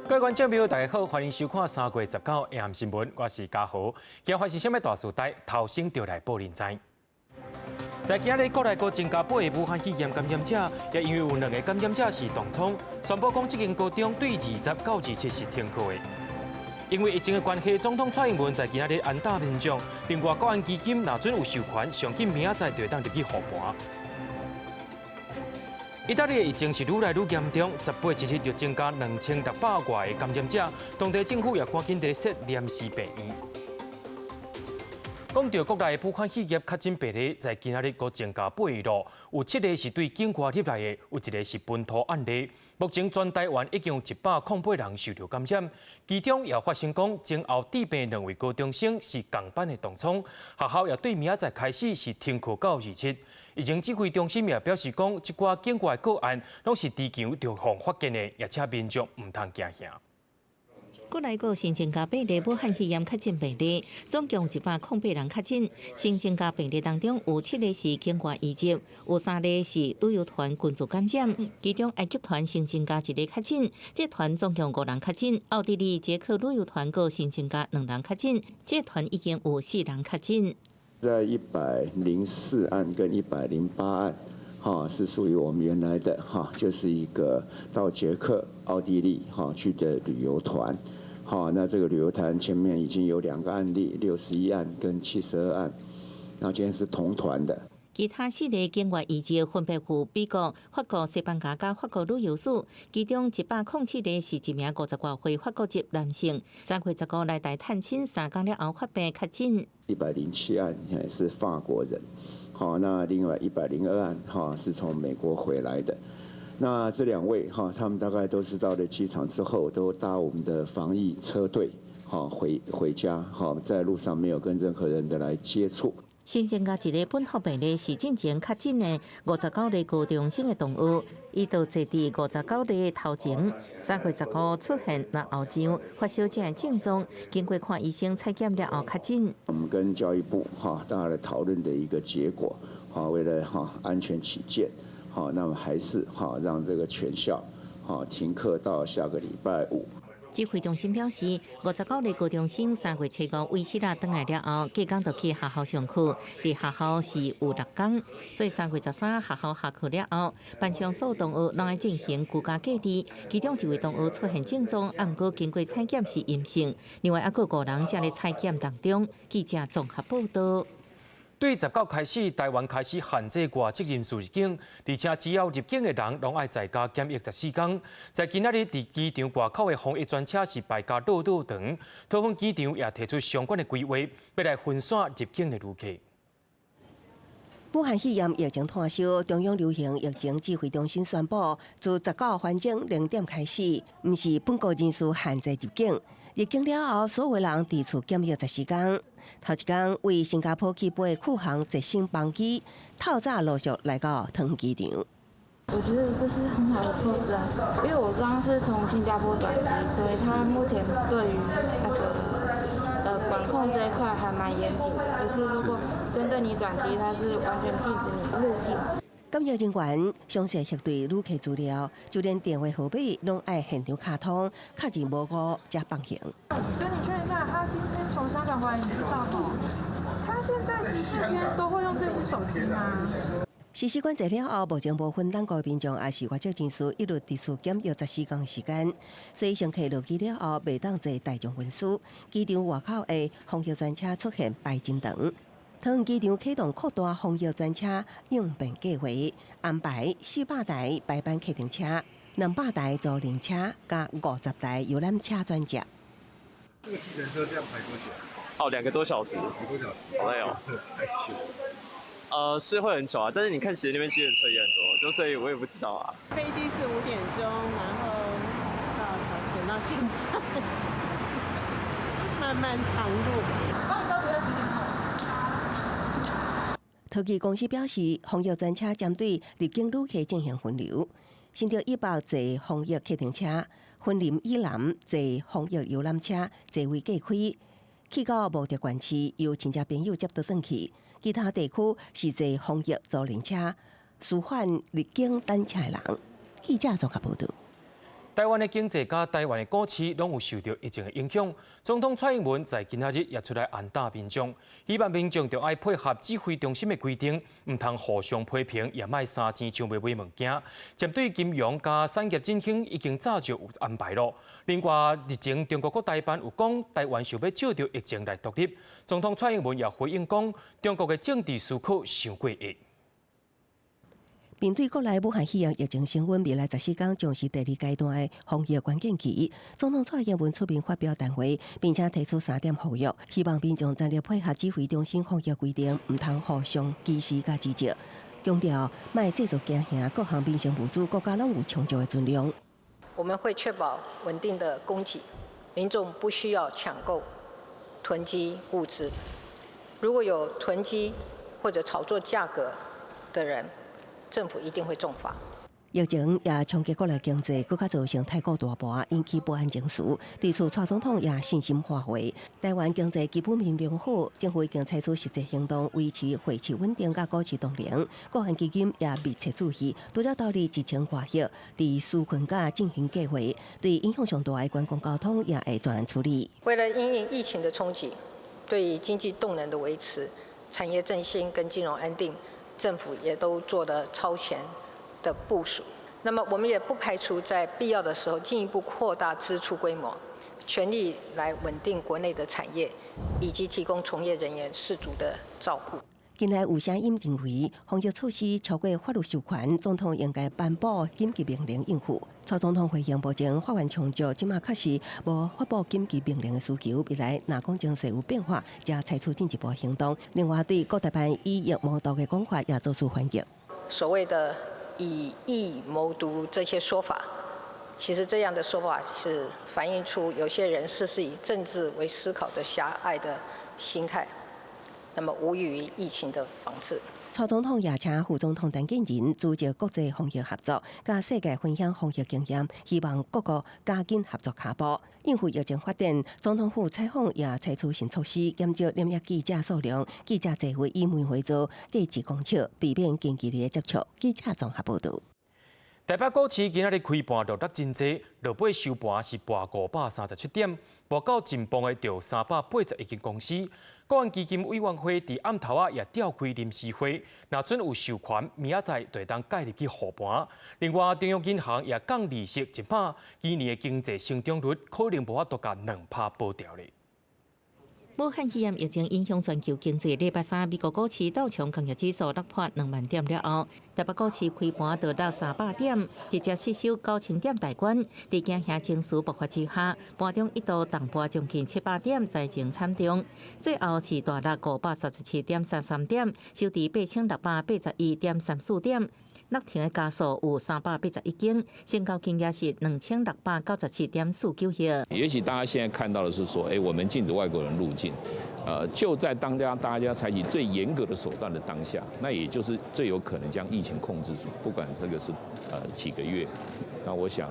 各位观众朋友，大家好，欢迎收看3月19日AM新闻，我是嘉豪。今日发生什么大事代？头先就来报您知。在今日国内国增加8个武汉肺炎感染者，也因为有2个感染者是同窗，宣布讲这间高中对20到27是停课的。因为疫情的关系，总统蔡英文在今日安大民众，另外国安基金若准有授权，上紧明仔载就会当入去护盘。意大利的疫情是愈来愈严重，18日就增加2600外的感染者，当地政府也赶紧在设临时病院。讲到国内的武汉肺炎确诊病例，在今仔日各增加8例，有7个是对境外入来的，有1个是本土案例。目前全台湾已经有108人受到感染，其中也发生讲前后治病2位高中生是同班的同窗，学校也对明仔载开始是停课到27。疫情指挥中心也表示讲，这寡境外个案拢是持强就互发现的，也且民众唔通惊吓。国内国新增加8例武汉肺炎确诊病例，总共108人确诊。新增加病例当中有7例是境外移入，有3例是旅游团群组感染，其中埃及团新增加1例确诊，这团总共5人确诊。奥地利、捷克旅游团各新增加2人确诊，这团已经有4人确诊。在104案跟108案，是属于我们原来的就是一个到捷克、奥地利去的旅游团。那这个旅游团前面已经有2个案例，61案跟72案，然后今天是同团的。其他4例境外移入分别有美国、法国、西班牙加法国旅游史，其中107例是1名50多岁法国籍男性，3月19来台探亲3天了后发病确诊。107案也是法国人，那另外102案是从美国回来的。那这2位他们大概都是到了机场之后，都搭我们的防疫车队回家，在路上没有跟任何人的来接触。新增加1例本土病例是进前确诊的59例高中生的动物，伊就坐伫59例头前。3月10号出现那后上发烧症的症状，经过看医生采检了后确诊。我们跟教育部大家来讨论的一个结果，为了安全起见，那么还是让这个全校停课到下个礼拜5。指挥中心表示，59例高中生3月7号为4日回来了后，隔天就去学校上课。伫学校是有6天，所以3月13学校下课了后，班上所有同学拢要进行居家隔离。其中1位同学出现症状，不过经过采检是阴性。另外还有5人正在采检当中。记者综合报道。对19开始，台湾开始限制外籍人士入境，而且只要入境的人拢爱在家检疫14天。在今仔日，伫机场外口的防疫专车是排甲绕长，桃园机场也提出相关的规划，要来分散入境的旅客。武汉肺炎疫情退烧，中央流行疫情指挥中心宣布，自19号晚间0点开始，不是本国人士限制入境。入境了后，所有人伫厝检疫14天。头一天为新加坡起飞库航直升班机，透早陆续来到桃园机场。我觉得这是很好的措施啊，因为我刚刚是从新加坡转机，所以他目前对于那个管控这一块还蛮严谨的，就是如果针对你转机，它是完全禁止你入境。检疫人员详细核对旅客资料，就连电话号码拢爱现场卡通，确认无误才放行。跟你确认一下，他今天从香港回来，你知道吗？他现在14天都会用这只手机吗？实施管制了后，目前部分咱国民众也是外籍人士一律伫厝检疫14天时间，所以乘客落机了后，袂当坐大众运输。机场外口的防疫专车出现排真长。桃园机场启动扩大防疫专车应变计划，安排400台排班客停车、200台租赁车加50台游览车专接。这个计程车这样排多久？2个多小时。2个多小时，好累哦。太久。是会很久啊，但是你看，其实那边计程车也很多，就所以我也不知道啊。飞机是5点钟，然后等到现在，漫漫长路。帮你消毒一下行李箱。桃机公司表示，防疫专车针对入境旅客进行分流，先到100座防疫客停车，分林以南坐防疫游览车座位各开，去到目的县市由亲戚朋友接倒转去。其他地区是坐防疫租赁车，疏散入境等车的人。记者综合报道。台湾的经济甲台湾的股市拢有受到疫情的影响。总统蔡英文在今仔日也出来安大民众，希望民众着爱配合指挥中心的规定，唔通互相批评，也莫三钱抢买物件。针对金融甲产业振兴，已经早就有安排咯。另外，日前中国国台办有讲，台湾想要借着疫情来独立。总统蔡英文也回应讲，中国的政治思考伤过热。面对国内武汉肺炎疫情升温，未来14天将是第2阶段的防疫关键期。总统蔡英文出面发表谈话，并且提出3点呼吁，希望民众全力配合指挥中心防疫规定，唔通互相歧视甲指责。强调莫制造惊吓，各项民生物资国家拢有充足的存量。我们会确保稳定的供给，民众不需要抢购、囤积物资。如果有囤积或者炒作价格的人，政府一定会重罚。疫情也冲击国内经济，更加造成太过大波，引起不安情绪。对此，蔡总统也信心发挥。台湾经济基本面良好，政府已经采取实际行动，维持汇市稳定，甲股市动能。各项基金也密切注意，除了道理疫情外溢，伫纾困甲进行计划，对影响上大的观光交通也会专案处理。为了因应疫情的冲击，对于经济动能的维持、产业振兴跟金融安定，政府也都做了超前的部署。那么我们也不排除在必要的时候进一步扩大支出规模，全力来稳定国内的产业，以及提供从业人员适足的照顾。近来有声音认为，防疫措施超过法律授权，总统应该颁布紧急命令应付。蔡总统回应，目前法院长就即马确实无发布紧急命令的需求，未来若讲情势有变化，才采取进一步行动。另外，对国台办以疫谋独的讲法也做出反击。所谓的以疫谋独这些说法，其实这样的说法是反映出有些人是以政治为思考的狭隘的心态。那么无异于疫情的防治。蔡总统也请副总统陈建仁组织国际防疫合作，甲世界分享防疫经验，希望各国加紧合作脚步。应付疫情发展，总统府采访也采取新措施，减少检疫记者数量，记者聚会以门会座，各自公尺，避免近距离的接触。记者综合报道。台北股市今仔日开盘落得真济，落尾收盘是盘537点，报到进磅的就381间公司。国安基金委员会伫暗头也召开临时会，若准有授权，明仔载就当介入去护盘。另外，中央银行也降利息1%，今年的经济成长率可能无法度甲2%保掉咧。武汉肺炎疫情影响全球经济，礼拜三美国股市道琼工业指数突破2万点了后，台北股市开盘达到300点，直接失守9000点大关。在惊吓情绪爆发之下，盘中一度重破将近700点，灾情惨重。最后是大落537.33点，收伫8681.34点。落停的家数有381间，成交金额是2697.49亿。也许大家现在看到的是说，我们禁止外国人入境，就在大家采取最严格的手段的当下，那也就是最有可能将疫情控制住，不管这个是几个月，那我想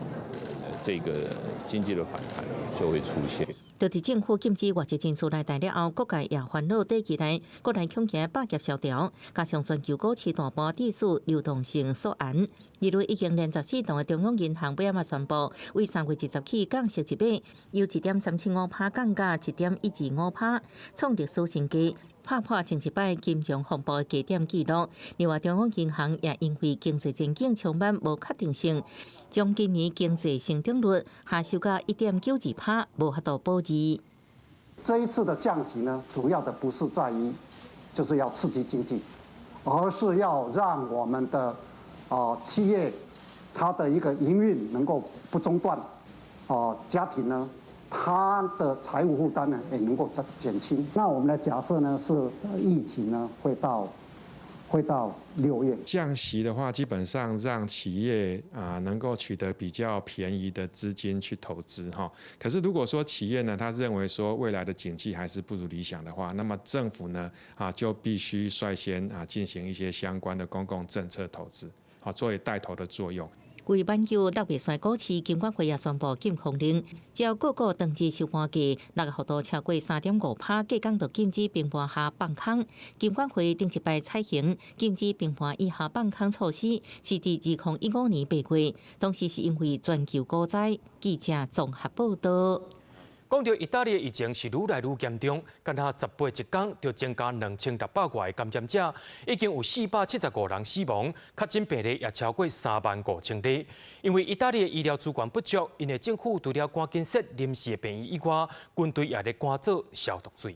这个经济的反弹就会出现。就伫政府禁止外籍人士来台了后，各界也烦恼短期内国内恐惊百业萧条，加上全球股市大盘指数流动性缩减，日内已经连续4档的中央银行尾仔宣布，为3月20起降息1码，由1.375%降价1.125%，创历史新低。拍破前一摆金融风暴的低点记录。另外，中央银行也因为经济前景充满无确定性，将今年经济成长率下修到1.92%，无法度保持。这一次的降息呢，主要的不是在于就是要刺激经济，而是要让我们的企业它的一个营运能够不中断，家庭呢，它的财务负担呢也能够减轻。那我们的假设呢是疫情呢会到6月。降息的话，基本上让企业能够取得比较便宜的资金去投资哈。可是如果说企业呢，他认为说未来的景气还是不如理想的话，那么政府呢就必须率先进行一些相关的公共政策投资，作为带头的作用。规板桥六月山股市金管会也宣布禁空令，照各个登记收盘价，6个幅度超过3.5%，价港就禁止平盘下放空。金管会顶一摆采行禁止平盘以下放空措施，是伫2015年8月，当时是因为全球股灾。记者综合报道。讲到意大利的疫情是愈来愈严重，干那18一天就增加2600外的感染者，已经有475人死亡，确诊病例也超过35000例。因为意大利的医疗资源不足，因为政府除了赶紧设临时的病院以外，军队也在赶做消毒水。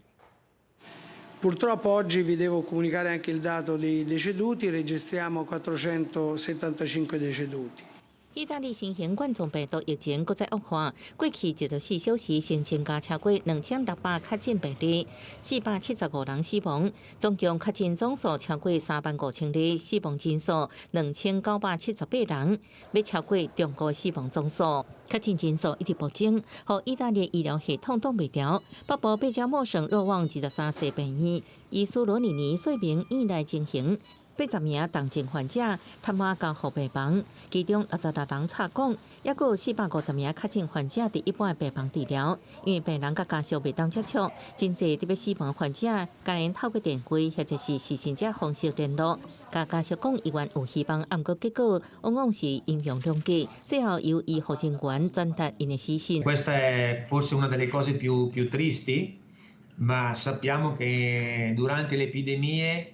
Purtroppo oggi vi devo comunicare anche il dato dei deceduti, registriamo 475 deceduti. 意大利新型冠状病毒疫情搁再恶化，过去24小时新增加超过2600确诊病例，475人死亡，总共确诊总数超过35000例，死亡人数2978人，要超过中国死亡总数。确诊人数一直暴增，和意大利医疗系统挡袂牢。北部贝加莫省若望23岁病院，以苏罗尼尼说明院内情形。80名重症患者他妈交互病房，其中66人插管，也有450名确诊患者伫一般病房治疗。因为病人甲家属袂当接触，真侪特别死亡患者，家人透过电话或者是视讯者方式联络，甲家属讲医院有希望，不过结果往往是影响良机，最后由医护人员转达因的死讯。Questa è forse una delle cose più tristi, ma sappiamo che durante le epidemie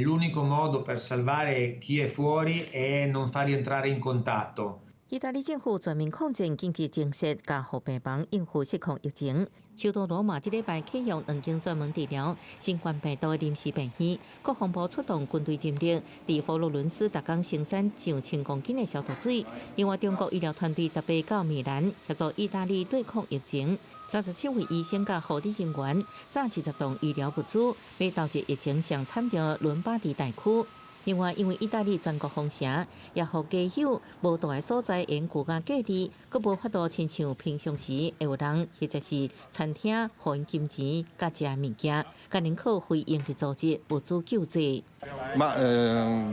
l'unico modo per salvare chi è fuori è non far rientrare in contatto. 意大利政府全面控制紧急政策，加护病房应付失控疫情。首都罗马这礼拜启用2间专门治疗新冠病毒的临时病院，国防部出动军队人力，伫佛罗伦斯逐工生产上1000公斤的消毒水。另外，中国医疗团队18到米兰协助意大利对抗疫情。37位医生甲护理人员载70栋医疗物资，要导致疫情上惨着伦巴第地区。另外，因为意大利全国封城，也互家友无大的所在延居甲隔离，佫无法度亲像平常时会有人或者是餐厅互因金钱甲食物件，甲人口非营利组织物资救济。Ma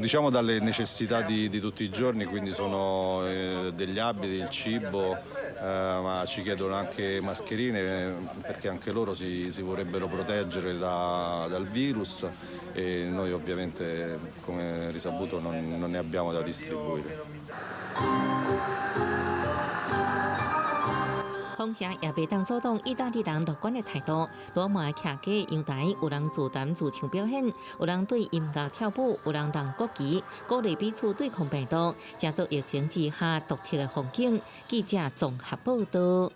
diciamo dalle necessità di tutti i giorni, quindi sono degli abiti, il cibo, ma ci chiedono anche mascherine perché anche loro si vorrebbero proteggere dal virus e noi ovviamente come risaputo non ne abbiamo da distribuire. 封城也袂当阻挡意大利人乐观的态度。罗马客家阳台有人自弹自唱表演，有人对音乐跳舞，有人扔国旗，鼓励彼此对抗病毒，成做疫情之下独特的风景。记者综合报道。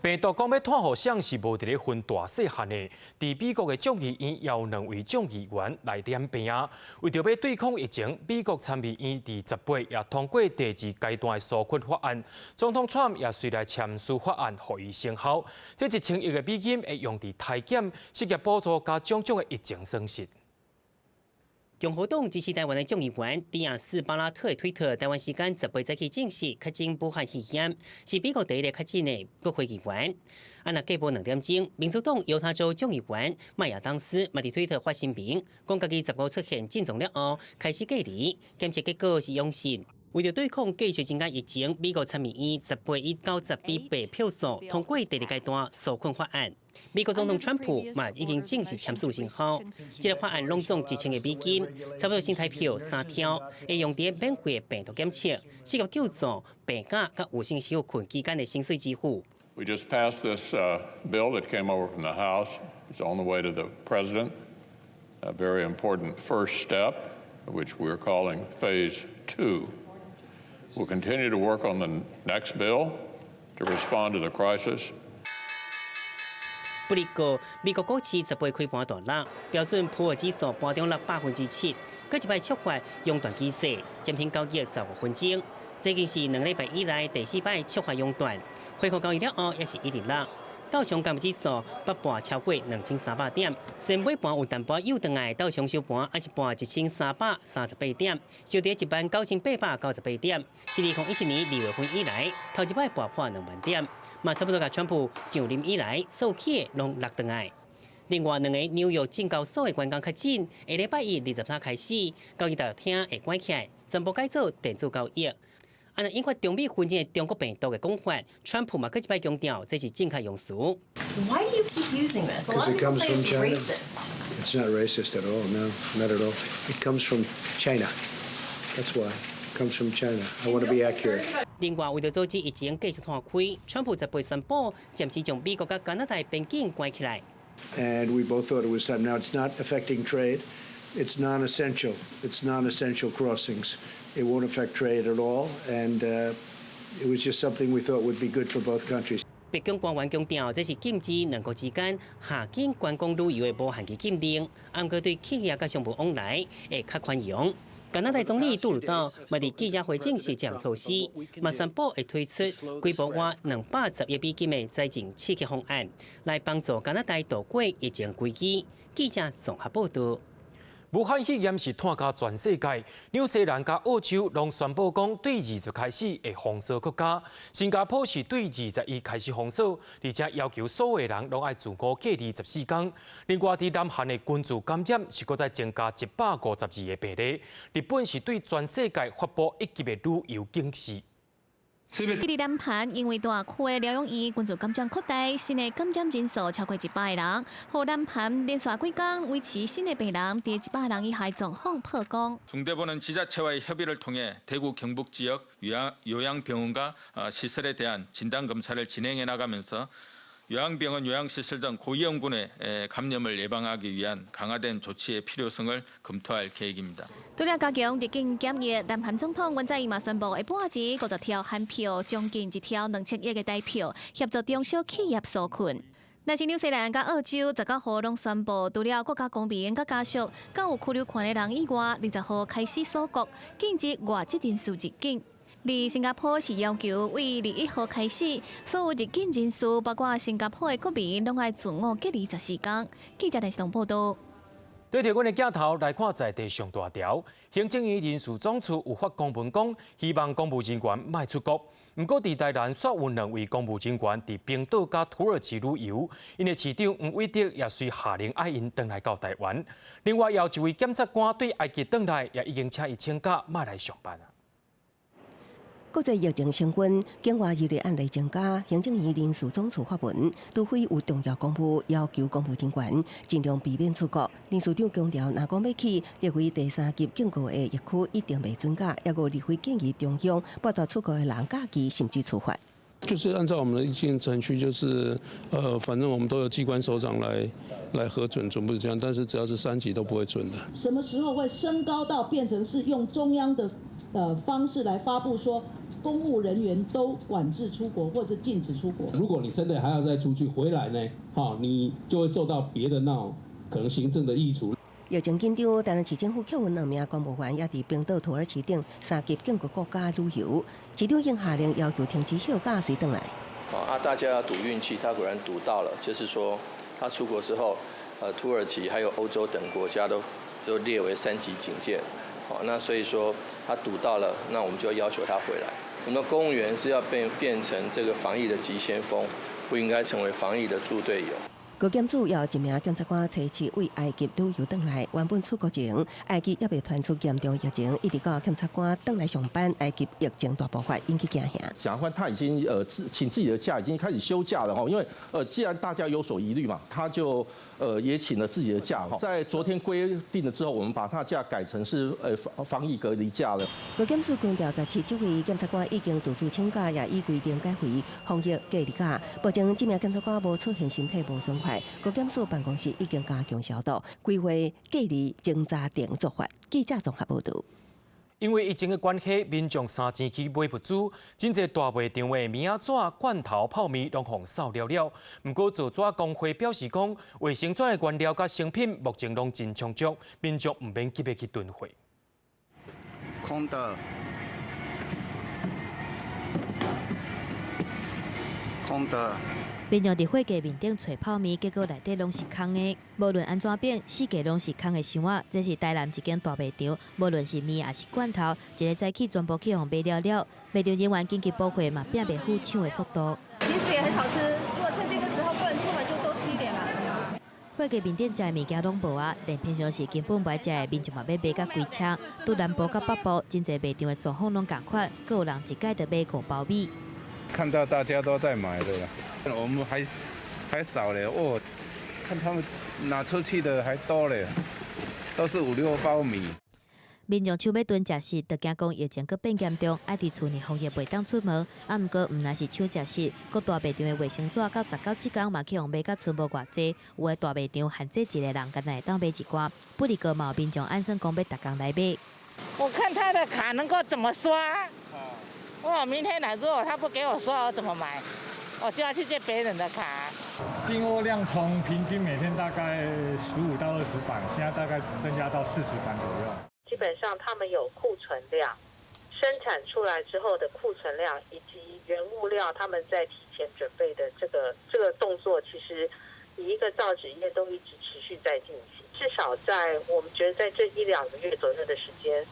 病毒讲要探互谁是无伫咧分大细汉的，伫美国的众议院也有2位众议员来染病啊。为着要对抗疫情，美国参议院伫18也通过第2阶段的纾困法案，总统川普也随来签署法案，予以生效。这1000亿的美金会用伫体检、失业补助加种种的疫情损失。共和党支持台湾的众议员迪亚斯巴拉特的推特，台湾时间18早起证实确诊武汉肺炎，是美国第一个确诊的国会议员。按那过晡2点钟，民主党犹他州众议员麦亚当斯嘛伫推特发声明，讲家己15出现症状了后，开始隔离，检测结果是阳性。为着对抗继续增加疫情，美国参议院18以92比8票数通过第2阶段纾困法案。美国总统川普嘛已经正式签署生效，这个法案拢总1000亿美金，差不多新台票3条，会用伫免费病毒检测、失业救助、病假甲有薪休困期间的薪水支付。We just passed this bill that came over from the House. It's on the way to the President. A very important first step, which we're calling Phase 2. We'll continue to work on the next bill to respond to the crisis. 不离过，美国股市18开盘大落，标准普尔指数盘中落7%，搁一摆触发熔断机制，暂停交易15分钟。这已经是2礼拜以来第4摆触发熔断，恢复交易了后也是一直落。道琼工业指数北盘超过2300点，虽然尾盘有淡薄又转来，道琼收盘还是盘1338点，收伫19898点，是2017年2月份以来头一摆爆破2万点。嘛，差不多甲川普上任以来所起拢落转来。另外2个纽约证交所的员工确诊，下礼拜1、23开始，交易大厅会关起来，全部改做电子交易。那引发中美纷争的中国病毒嘅讲法，川普嘛搁一摆强调这是正确用词。Why do you keep using this? A lot of people say it's racist. It's not racist at all. No, not at all. It comes from China. That's why. It comes from China. I want to be accurate. 另外，为了阻止疫情继续扩开，川普则被宣布暂时将美国甲加拿大边境关起来。And we both thought it was time. Now it's not affecting trade. It's non-essential. It's non-essential crossings. It won't affect trade at all. And it was just something we thought would be good for both countries. 北京官员强调，这是禁止两国之间下境观光旅游的无限期禁令，不过对企业甲商务往来会较宽容。加拿大总理杜鲁道嘛伫记者会证实这项措施，嘛宣布会推出规模约210亿美金的财政刺激方案，来帮助加拿大度过疫情危机。记者综合报道。武汉肺炎是拖到全世界，纽西兰甲澳洲拢宣布讲对20开始会封锁国家，新加坡是对21开始封锁，而且要求所有人拢爱自我隔离14天。另外，伫南韩的群聚感染是搁再增加152个病例。日本是对全世界发布一级的旅游警示。伫南韩，因为大区的疗养院群聚感染扩大，新的感染人数超过100个人，互南韩连续几天维持新的病人伫100人以下状况破功。 중대본은 지자체와의 협의를 통해 대구 경북 지역 요양병원과 시설에 대한 진단 검사를 진행해 나가면서 요양병원, 요양시설 등 고위험군의 감염을 예방하기 위한 강화된 조치의 필요성을 검토할 계획입니다. 除了加强入境检疫，南韩总统文在寅嘛宣布，下半日50条韩票，将近1条2000亿的台票，协助中小企业纾困。但是纽西兰甲澳洲19号拢宣布，除了国家公民甲家属，甲有居留权的人以外，20号开始锁国，禁止外籍人士入境。 而新加坡是要求为21号开始，所有入境人士，包括新加坡的国民，拢爱自我隔离14天。记者陈世彤报道。对着阮的镜头来看在地上大条，行政院人事总处有发公文讲，希望公务人员卖出国。不过，伫台南煞有2位公务人员伫冰岛甲土耳其旅游，因的市长黄伟德也随下令爱因回来到台湾。另外，有一位检察官对埃及回来，也已经请伊请假，莫来上班啊。 国际疫情升温，境外移入案例增加，行政院人事总处发文，除非有重要公务，要求公务人员尽量避免出国。林市长强调，若讲要去列为第3级警告的疫区，一定袂准假。也有立委建议中央拨到出国的人假期，甚至处罚。 就是按照我们的一线程序，就是反正我们都有机关首长来核准，准不是这样。但是只要是3级都不会准的。什么时候会升高到变成是用中央的方式来发布说，公务人员都管制出国或者禁止出国？如果你真的还要再出去回来呢，你就会受到别的那种可能行政的益处。 疫情紧张，台南市政府扣运2名公务员，也伫冰岛、土耳其等3级境国家旅游。市长应下令要求停止休假，随回来。大家要赌运气，他果然赌到了，就是说他出国之后，土耳其还有欧洲等国家都列为3级警戒。那所以说他赌到了，那我们就要求他回来。我们的公务员是要变成这个防疫的急先锋，不应该成为防疫的猪队友。 高检署也有1名检察官查起为埃及旅游回来，原本出国前，埃及也未传出严重疫情，一直到检察官回来上班，埃及疫情大爆发，引起惊吓。检察官他已经请自己的假，已经开始休假了哈，因为既然大家有所疑虑嘛，他就也请了自己的假哈。在昨天规定了之后，我们把他假改成是防疫隔离假了。高检署强调，17位检察官已经自主请假，也已规定改为防疫隔离假，保证这名检察官无出现身体无损害。 高检署办公室已经加强消毒，规划隔离侦查定做法。记者综合报道。因为疫情的关系，民众3钱去买物资，真侪大卖场的米仔纸、罐头、泡面拢互扫了了。不过造纸工会表示讲，卫生纸的原料甲成品目前拢真充足，民众唔免急着去囤货。空的，空的。 民众伫货架面顶找泡面，结果内底拢是空的。无论安怎变，四架拢是空的箱仔。这是台南一间大卖场，无论是面还是罐头，一个早起全部去互卖了了。卖场人员紧急补货嘛，拼袂赴抢的速度。平时也很少吃，如果趁这个时候不能出门，就多吃一点嘛。会给面店食的物件拢无啊，连平常时根本袂食的民众嘛要买甲规车。拄南部甲北部真侪卖场的状况拢共款，各有人一届就买5包米。看到大家都在买的了，我们还少嘞哦，看他们拿出去的还多嘞，都是5、6包米。民众抢要囤食食，就惊讲疫情佫变严重，爱伫厝内防疫袂当出门。啊，毋过毋若是抢食食，各大卖场的卫生纸到19即天嘛去用买甲剩无偌济。有的大卖场限制一个人敢若会当买一寡，不离个嘛，民众按算讲要逐工来买。我看他的卡能够怎么刷？我明天来，如果他不给我刷，我怎么买？我就要去借别人的卡。订货量从平均每天大概15到20版，现在大概只增加到40版左右。基本上他们有库存量，生产出来之后的库存量以及原物料，他们在提前准备的这个动作，其实以一个造纸业都一直持续在进行。至少在我们觉得在这1、2个月左右的时间，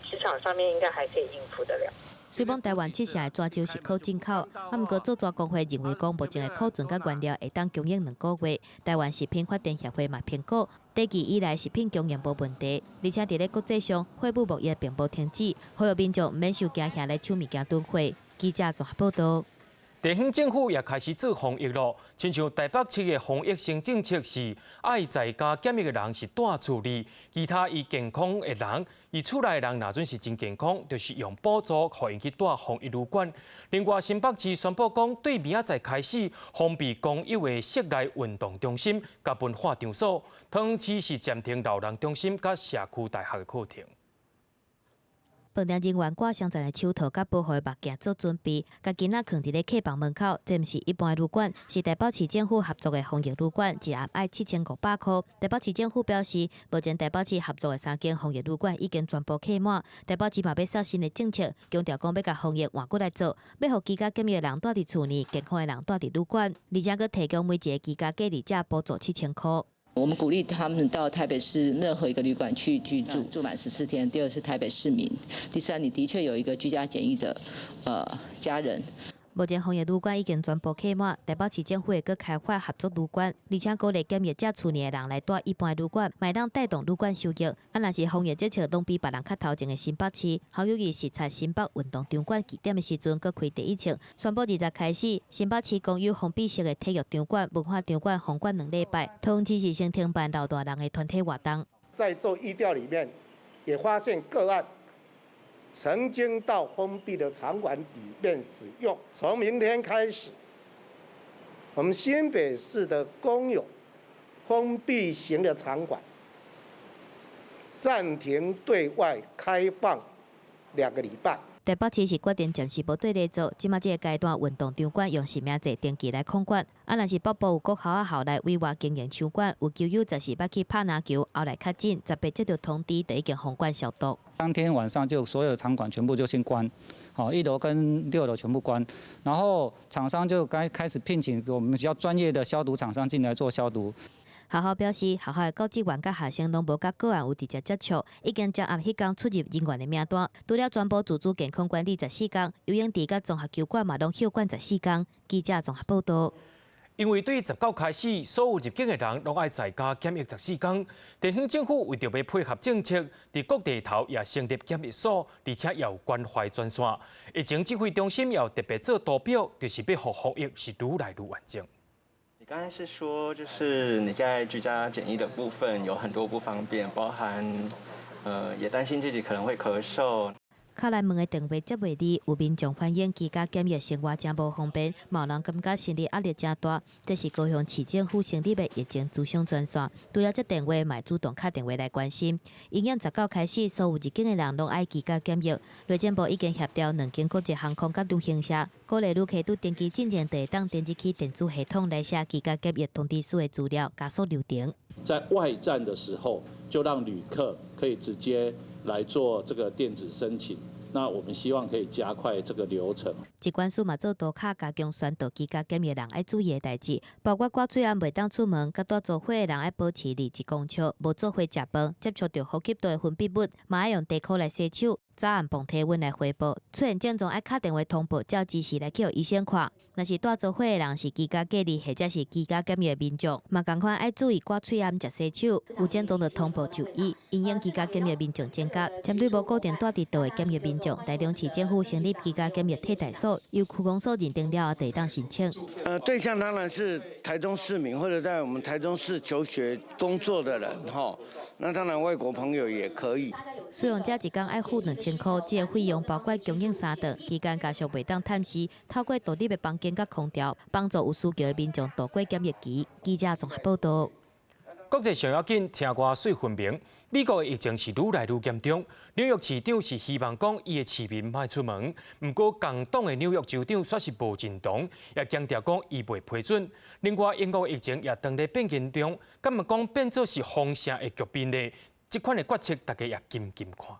职场上面应该还可以应付得了。虽讲台湾七成的抓阄是靠进口，啊，毋过做抓工会认为讲目前的库存甲原料会当供应2个月。台湾食品发展协会嘛评估，第2以来食品供应无问题，而且伫咧国际上货物贸易并无停止，呼吁民众毋免受惊吓来抢物件囤货。记者综合报道。地方政府也开始做防疫咯，亲像台北市的防疫新政策是，爱在家检疫的人是带处理，其他伊健康的人，伊厝内的人若准是真健康，就是用补助，互因去带防疫旅馆。另外，新北市宣布讲，对明仔载开始封闭公有的室内运动中心、甲文化场所，同时是暂停老人中心甲社区大学的课程。饭店人员挂上阵的手套甲保护的目镜做准备，甲囡仔放伫咧客房门口。这毋是一般的旅馆，是台北市政府合作的防疫旅馆，一暗要7500块。台北市政府表示，目前台北市合作的3间防疫旅馆已经全部客满。台北市嘛要刷新的政策，强调讲要甲防疫换过来做，要互居家检疫的人住伫厝内，健康的人住伫旅馆，而且佫提供每一个居家隔离者补助7000块。我们鼓励他们到台北市任何一个旅馆去居住，住满14天。第二是台北市民，第三你的确有一个居家检疫的家人。目前防疫旅馆已经全部客满，台北市政府会阁开发合作旅馆，而且鼓励检疫者厝内的人来住一般的旅馆，卖当带动旅馆收益。啊，若是防疫政策拢比别人较头前的新北市，好友谊是在新北运动场馆起点的时阵，阁开第1场，宣布20日开始，新北市公有封闭式的体育场馆、文化场馆封馆2礼拜，通知是先停办老大人的团体活动。在做疫调里面，也发现个案。曾经到封闭的场馆里面使用。从明天开始，我们新北市的公有封闭型的场馆暂停对外开放2个礼拜。台北市是决定暂时无对内做，即马这个阶段运动场馆用实名制登记来控管。啊，若是北部有国校啊校内委外经营场馆，有球友就是要去拍篮球，后来较紧，18接到通知，就已经封馆消毒。当天晚上就所有场馆全部就先关，好，1楼跟6楼全部关，然后厂商就开始聘请我们比较专业的消毒厂商进来做消毒。学校表示，学校的教职员甲学生拢无甲个案有直接接触，已经将暗迄天出入人员的名单，除了全部自主健康管理14天，游泳池甲综合球馆嘛拢休馆14天。记者综合报道。因为对19开始，所有入境的人拢爱在家检疫14天。地方政府为着要配合政策，伫各地头也成立检疫所，而且也有关怀专线。疫情指挥中心也有特别做图表，就是要互防疫是愈来愈完整。你刚才是说，就是你在居家检疫的部分有很多不方便，包含也担心自己可能会咳嗽。敲来门的电话接袂离，有民众反映居家检疫生活真无方便，某人感觉心理压力真大。这是高雄市政府成立的疫情咨询专线，除了接电话，嘛主动打电话来关心。营业19开始，所有入境的人拢爱居家检疫。内政部已经协调2间国际航空甲旅行社，鼓励旅客拄登机进前，就会当点击起电子系统来写居家检疫通知书的资料，加速流程。在外站的时候，就让旅客可以直接来做这个电子申请。那我们希望可以加快这个流程。疾管署嘛做多卡加强宣导居家检疫人爱注意的代志，包括挂嘴暗袂当出门，甲大做伙的人爱保持离1公尺，无做伙食饭，接触到呼吸道的分泌物，嘛爱用地裤来洗手。早暗磅体温来回报，出现症状爱打电话通报，照及时来叫医生看。若是大做伙的人是居家隔离或者是居家检疫的民众，嘛同款爱注意挂嘴暗、食洗手，有症状就通报就医。因应居家检疫民众增加，针对无固定住伫倒的检疫民众，台中市政府成立居家检疫替代所，由区公所认定了后，得当申请。对象当然是台中市民或者在我们台中市求学工作的人哈。那当然外国朋友也可以。使用者一天爱付2000块，这个费用包括供应3顿，期间家属袂当探视，透过独立的房间甲空调，帮助有需求的民众度过检疫期。记者综合报道。国际上要紧，听歌水分明。美国的疫情是愈来愈严重，纽约市长是希望讲伊的市民莫出门，不过共党的纽约州长却是无认同，也强调讲伊袂批准。另外，英国的疫情也当在变严重，敢么讲变做是封城的局面呢？这款的决策，大家也紧看。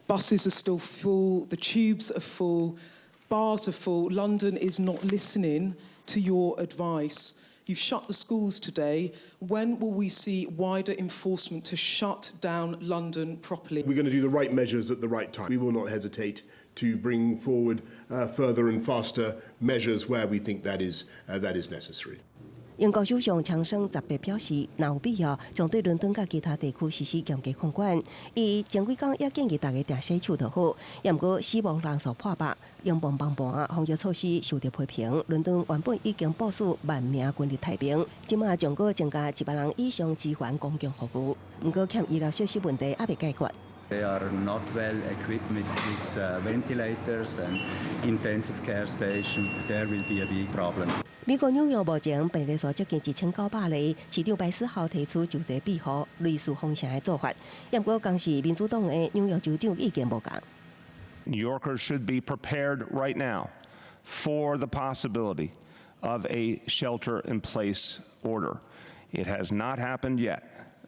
Buses are still full, the tubes are full, bars are full. London is not listening to your advice. You've shut the schools today. When will we see wider enforcement to shut down London properly? We're going to do the right measures at the right time. We will not hesitate to bring forward further and faster measures where we think that is necessary. 英国首相强生10日表示，若有必要，将对伦敦甲其他地区实施严格控管。伊前几天也建议大家定洗手就好，也毋过死亡人数破百，英镑崩盘，防疫措施受到批评。伦敦原本已经部署10000名军力太平，即马将阁增加10000人以上支援公共服务，毋过欠医疗设施问题还未解决。They are not well equipped with ventilators and intensive care station. There will be a big problem. 美国纽约目前病例数接近1900例，市长拜4号提出就地庇护、类似封城的做法。不过，当时民主党的纽约州长意见无同。New Yorkers should be prepared right now for the possibility of a shelter-in-place order. It has not happened yet,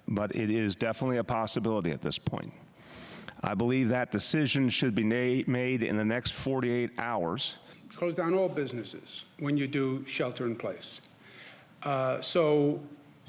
but it is definitely a possibility at this point. I believe that decision should be made in the next 48 hours. Close down all businesses when you do shelter in place. So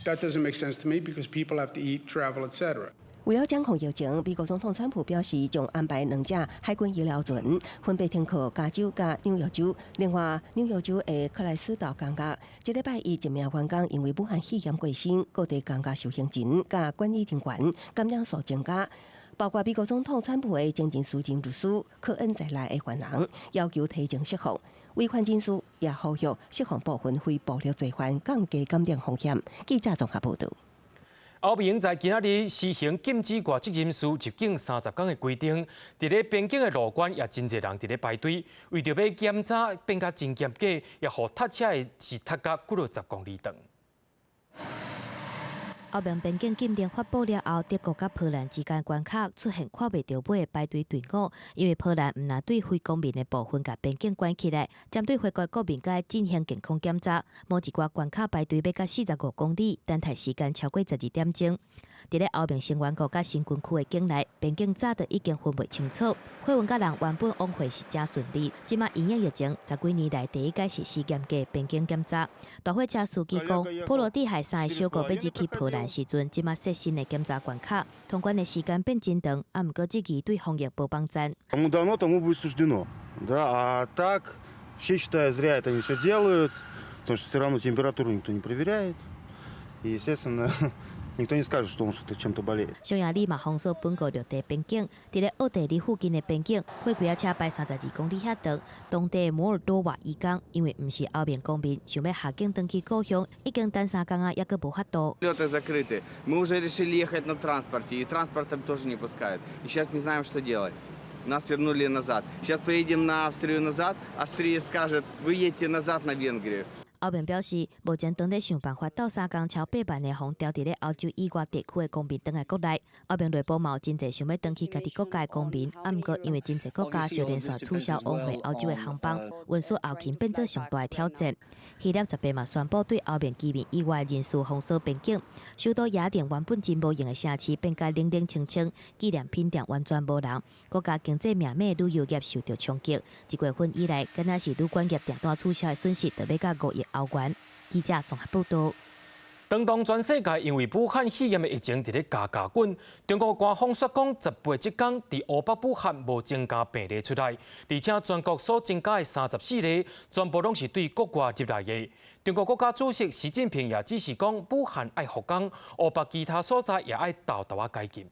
that doesn't make sense to me because people have to eat, travel, etc. 为了掌控疫情，美国总统川普表示将安排2架海军医疗船，分别停靠加州甲纽约州。另外，纽约州的克莱斯岛港口，这礼拜一名员工因为武汉肺炎过身，各地港口受刑人甲管理人员感染数增加。包括美国总统川普的前私人律师科恩在内的犯人，要求提前释放。违反人士也呼吁释放部分非暴力罪犯，降低感染风险。记者综合报道。欧盟在今仔日施行禁止外籍人士入境30天的规定，伫咧边境的路关也真侪人伫咧排队，为着要检查变甲真严格，也互塞车的是塞甲几落10公里长。欧盟边境禁令发布了后，德国甲波兰之间关卡出现看袂到尾的排队队伍，因为波兰毋拿对非公民的部分甲边境关起来，针对回国国民该进行健康检查。某一寡关卡排队要到45公里，等待时间超过12点钟。伫咧欧盟成员国甲新军区的境内，边境早就已经分袂清楚。货运甲人原本往回是真顺利，即马因应疫情，10几年来第一届实施严格边境检查。大货车司机讲，波罗的海三个小国要入去波兰时阵，即马设新的检查关卡，通关的时间变真长，啊，毋过这期对防疫无帮助。Кому дано, тому будет суждено. Да, а так, все считаю, зря это они все делают, потому что все равно температуру никто не проверяет. И, естественно, никто не скажет, что он что-то чем-то болеет. 匈牙利嘛封锁本国陆地边境，伫咧奥地利附近的边境，货柜车排32公里遐长。当地摩尔多瓦移工因为毋是欧盟公民，想要下境登记故乡，已经等3天啊，也阁无法度。Лёты закрыты. Мы уже решили ехать на транспорте, и транспортом тоже не пускают. И сейчас не знаем, что делать. Нас вернули назад. Сейчас поедем на Австрию назад. Австрия скажет, вы едете назад на Венгрию. 后面表示，目前当地想办法斗3天超8万的防调伫咧欧洲以外地区的公民回来国内。后面内部嘛有真侪想要回去家己国家的公民，啊，毋过因为真侪国家受连续取消往回欧洲的航班，运输后勤变做上大的挑战。希腊18嘛宣布对后面居民以外人士封锁边境，首都雅典原本真无用的城市变甲冷冷清清，纪念品店完全无人，国家经济命脉旅游业受到冲击。1月份以来，敢若是旅馆业订单取消的损失，就要到5亿欧元。记者综合报道。当当全世界因为武汉肺炎的疫情伫咧加滚，中国官方说讲18即天伫湖北武汉无增加病例出来，而且全国所增加的34例全部拢是对国外入来的。中国国家主席习近平也指示讲，武汉爱复工，湖北其他所在也爱豆豆改进。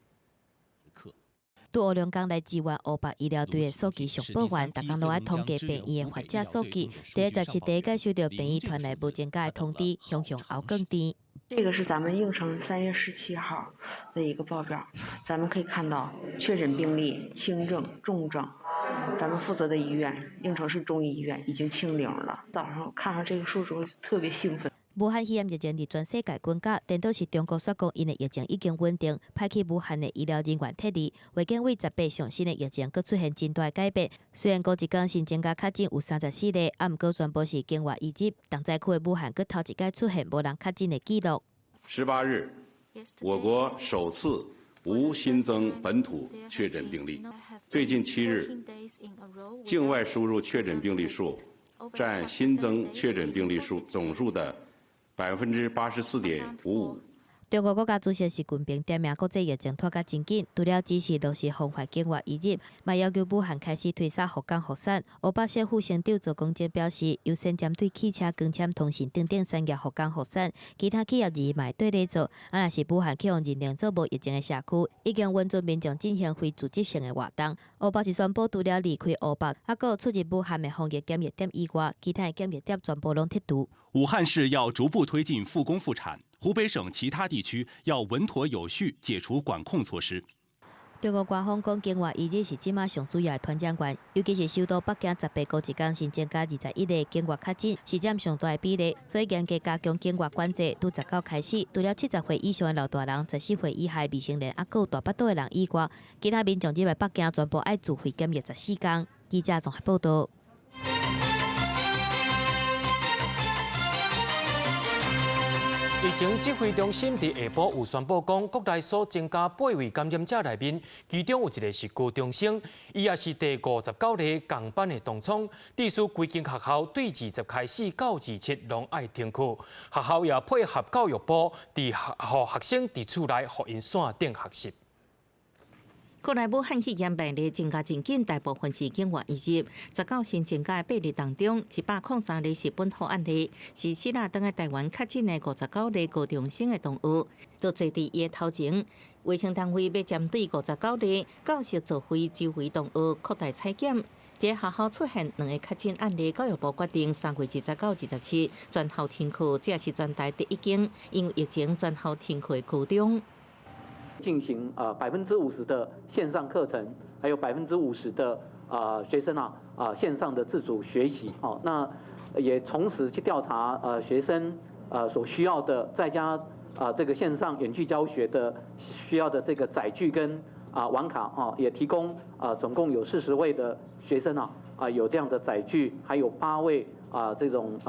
拄乌两工来支援湖北医疗队的数据上报完，逐工都爱统计病院的患者数据。第17日接收到病院团内无增加的通知，向后更低。这个是咱们应城3月17号的一个报表，咱们可以看到确诊病例、轻症、重症，咱们负责的医院应城市中医医院已经清零了。早上看到这个数字，我特别兴奋。武汉肺炎疫情伫全世界滚价，颠倒是中国说讲因的疫情已经稳定，派去武汉的医疗人员撤离。卫健委18上新的疫情佫出现真大改变，虽然过一天新增加确诊有34例，啊，毋过宣布是境外移入。重灾区的武汉佫头一届出现无人确诊的记录。18日，我国首次无新增本土确诊病例。最近7日，境外输入确诊病例数占新增确诊病例数总数的84.55%。中国国家主席习近平点名国际疫情拖甲真紧，除了指示落实防范境外移入，嘛要求武汉开始推撒复工复产。湖北省副省长周公杰表示，优先针对汽车、钢纤、通信等产业复工复产，其他企业亦嘛对咧做。啊，若是武汉启用认定做无疫情的社区，已经允准民众进行非组织性的活动。湖北是宣布除了离开湖北，还有出入武汉的防疫检疫点以外，其他的检疫点全部拢剔除。武汉市要逐步推进复工复产。湖北省其他地区要稳妥有序解除管控措施。中国官方讲，境外移入是即马上主要的传染源，尤其是首都北京18过一天新增加21例境外确诊，是占上大的比例。所以严格加强境外管制，从19开始，除了70岁以上的老大人、14岁以下未成年，还有大巴肚的人以外，其他民众入来北京全部爱自费检疫14天。记者综合报道。疫情指挥中心伫下晡有宣布讲，国内所增加8位感染者内面，其中有一个是高中生，伊也是第59例共班的同窗。致使规间学校对20开始到27拢爱停课，学校也配合教育部，让学生伫厝内互因线顶学习。国内武汉肺炎病例增加真紧，大部分是境外移入。19新增加的8例当中，103例是本土案例，是4日登来台湾确诊的59例高中生的同学。都坐伫伊的头前，卫生单位要针对59例教室座位周围同学扩大采检。这学校出现2个确诊案例，教育部决定3月29、27全校停课，这是全台第一间因为疫情全校停课的高中。进行50%的线上课程，还有50%的学生线上的自主学习。那也同时去调查学生所需要的在家这个线上远距教学的需要的这个载具跟网卡也提供总共有40位的学生有这样的载具，还有8位这种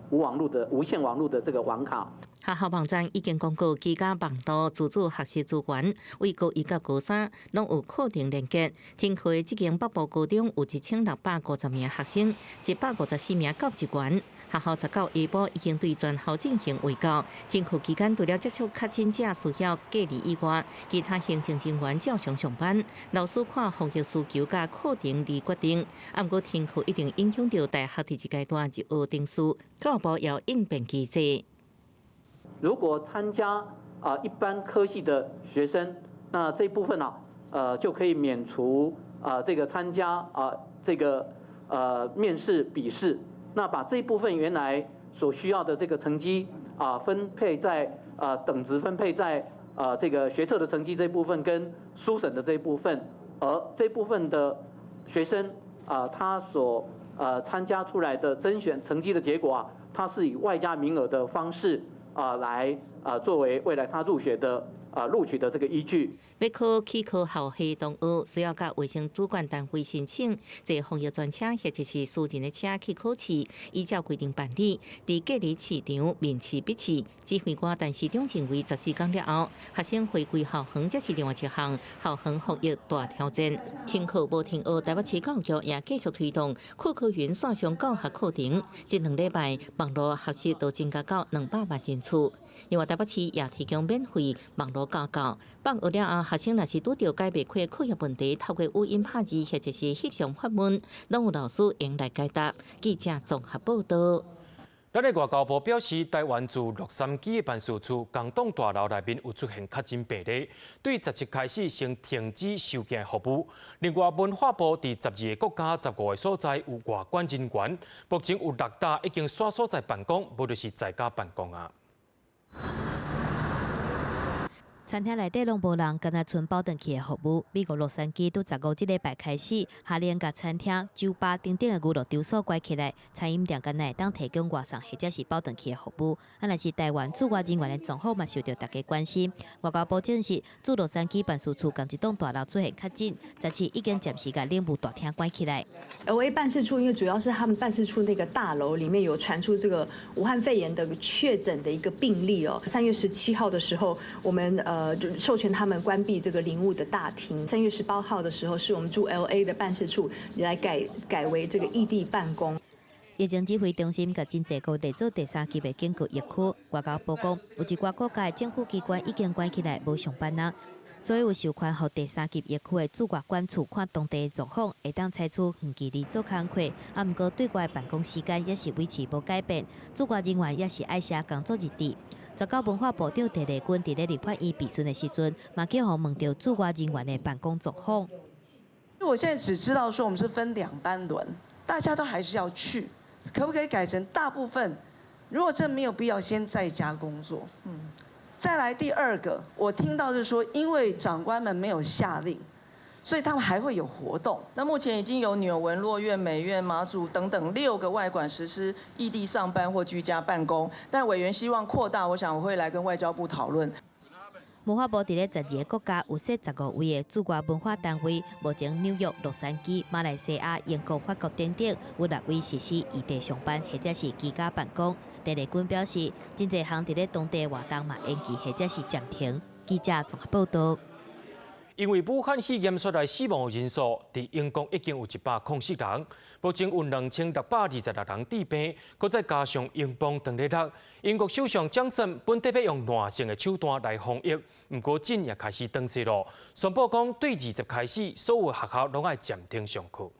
无线网络的这个网卡。学校网站已经公告，其他网络自主学习资源为高1到高3拢有课程连结。停课的这间北部高中有1650名学生，154名教职员。学校19下晡已经对全校进行卫教。停课期间，除了接触确诊者需要隔离以外，其他行政人员照常上班。老师看防疫需求甲课程而决定。不过停课一定影响到大学第一阶段就学定数，教育部要应变机制。如果参加一般科系的学生，那这部分就可以免除这个参加这个面试笔试，那把这一部分原来所需要的这个成绩分配在等值分配在这个学测的成绩这一部分跟书审的这一部分，而这部分的学生他所参加出来的甄选成绩的结果它是以外加名额的方式来作为未来他入学的录取的这个依据。要考去考后系统学，需要甲卫生主管单位申请，坐防疫专车或者是私人的车去考试，依照规定办理。伫隔离市场面试笔试，指挥官陈市长认为14天了后，学生回归校园则是另外一项校园防疫大挑战。停课无停学，台北市教育局也继续推动酷考云线上教学课程，这2礼拜网络学习都增加到200万人次。另外，台北市也提供免费网络教教，放学了后，学生若是拄到解袂开课业问题，透过语音拍字或者是翕相发问，拢有老师用来解答。记者综合报道。咱的外交部表示，台湾驻洛杉矶的办事处共栋大楼内面有出现确诊病例，对17开始先停止收件服务。另外，文化部伫12个国家、15个所在有外管人员，目前有6大已经刷所在办公，无就是在家办公啊。餐厅内底拢无人，敢若剩保顿器的服务。美国洛杉矶拄15这礼拜开始，下令甲餐厅、酒吧等等的娱乐场所关起来，餐饮店敢若会当提供外送或者是保顿器的服务。若是台湾驻外人员的状况嘛，受到大家关心。外交部证实，驻洛杉矶办事处共一栋大楼出现确诊，17已经暂时甲领务大厅关起来。LA 办事处因为主要是他们办事处那个大楼里面有传出这个武汉肺炎的确诊的一个病例哦。3月17号的时候，我们就授权他们关闭这个领务的大厅。3月18号的时候，是我们驻 LA 的办事处来改为这个异地办公。疫情指挥中心甲真济个地做第3级的警告疫区，外交部讲有一寡国家的政府机关已经关起来无上班啊。所以有授权予第3级疫区的驻外管处看当地的状况，会当采取远距离做工课。毋过对外办公时间也是维持无改变，驻外人员也是爱写工作日志。19文化部长陈丽君伫咧立法院备询的时阵，嘛叫互问到驻外人员的办公状况。我现在只知道说我们是分2班轮，大家都还是要去，可不可以改成大部分？如果真没有必要，先在家工作。再来第2个，我听到是说，因为长官们没有下令，所以他们还会有活动。那目前已经有纽文、落院、美院、马祖等等6个外馆实施异地上班或居家办公，但委员希望扩大，我想我会来跟外交部讨论。文化部伫咧12个国家有设15位的驻外文化单位，目前纽约、洛杉矶、马来西亚、英国、法国等等有6位实施异地上班或者是居家办公。陈丽君表示，真侪项伫咧当地活动嘛延期或者是暂停。记者综合报道。因为武汉肺炎所来死亡人数，伫英国已经有104人，目前有2626人治病，搁再加上英镑断咧落。英国首相强森本地要用耐性的手段来防疫，不过诊也开始断息咯。宣布讲，对20开始，所有学校拢要暂停上课。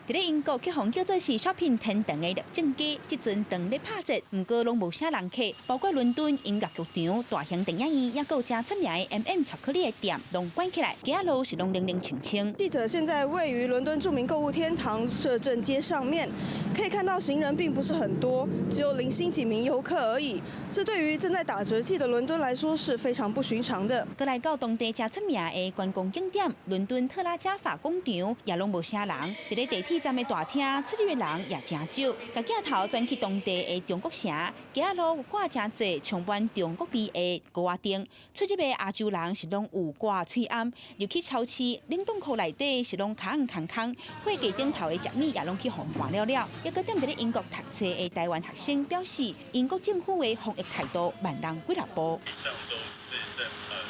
伫咧英国，去互叫做是 shopping 天堂的入境机，即阵当咧拍折，毋过拢无啥人客，包括伦敦音乐剧场、大型电影院，也有真出名的 M&M 巧克力的店，拢关起来，街路是拢零零清清。记者现在位于伦敦著名购物天堂摄政街上面，可以看到行人并不是很多，只有零星几名游客而已。这对于正在打折季的伦敦来说是非常不寻常的。过来到当地真出名的观光景点伦敦特拉加法广场，也拢无啥人。伫咧地铁站的大厅，出入的人也真少。甲镜头转去当地的中国城，街路有挂真侪充满中国味的高瓦灯。出入的亚洲人是拢有挂喙暗，入去超市冷冻库内底是拢空空，货架顶头的食物也拢去互换了。一个踮伫咧英国读册的台湾学生表示，英国政府的防疫态度万人归纳步。上周四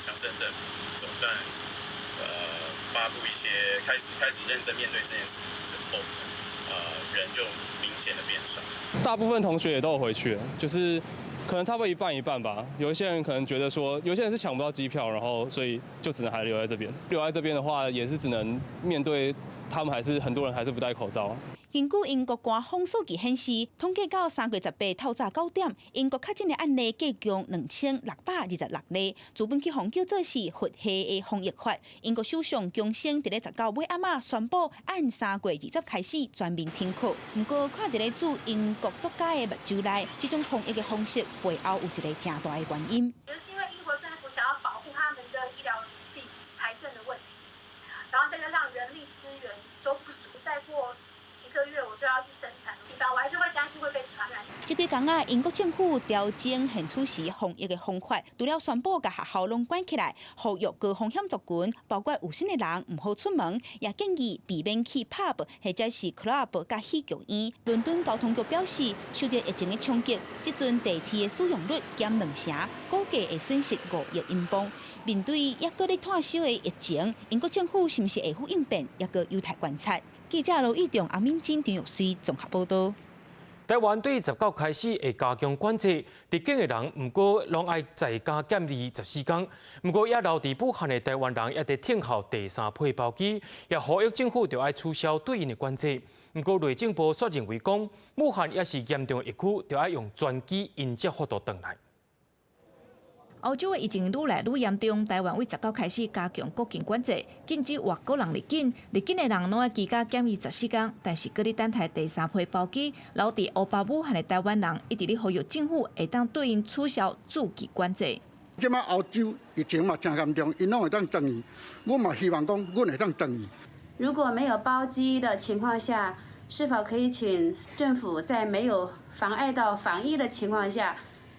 强生政府总算发布一些开始认真面对这件事情之后，人就明显的变少。大部分同学也都有回去了，就是可能差不多一半一半吧。有一些人可能觉得说，有些人是抢不到机票，然后所以就只能还留在这边。留在这边的话，也是只能面对他们，还是很多人还是不戴口罩。根据英国官方数据显示，统计到3月18透早9点，英国确诊的案例计共2626例。主本去互叫做是佛系的防疫法。英国首相强生伫咧19尾暗仔宣布，按3月20开始全面停课。不过，看伫咧驻英国作家的目睭内，这种防疫的方式背后有一个正大的原因。就是因为英国政府想要保护他们的医疗体系、财政的问题，然后再加上人力资源都不足，再过1个月我就要去生产的地方，我还是会担心会被传染。这几天啊，英国政府调整现处时防疫的方法，除了宣布把学校拢关起来，呼吁高风险族群，包括有心的人唔好出门，也建议避免去 pub 或者是 club 甲戏剧院。伦敦交通局表示，受到疫情的冲击，这阵地铁的使用率减2成，估计会损失5亿英镑。面对抑搁咧退烧的疫情，英国政府是毋是会负应变，抑搁有待观察。记者罗义仲、阿敏珍、张玉水综合报道。台湾对19开始会加强管制，入境的人唔过拢爱在家检疫14天。不过也留伫武汉的台湾人也得听候第3批包机，也呼吁政府就要取消对应的管制。不过内政部却认为讲，武汉也是严重的疫区，就要用专机迎接速度回来。欧洲的疫情愈来愈严重，台湾为19开始加强国境管制，禁止外国人入境。入境的人拢要居家检疫14天，但是搁咧等待第3批包机。留伫乌巴武汉的台湾人一直咧呼吁政府会当对应取消驻机管制。即摆欧洲疫情嘛真严重，因拢会当争议。我嘛希望讲，阮会当争议。如果没有包机的情况下，是否可以请政府在没有妨碍到防疫的情况下？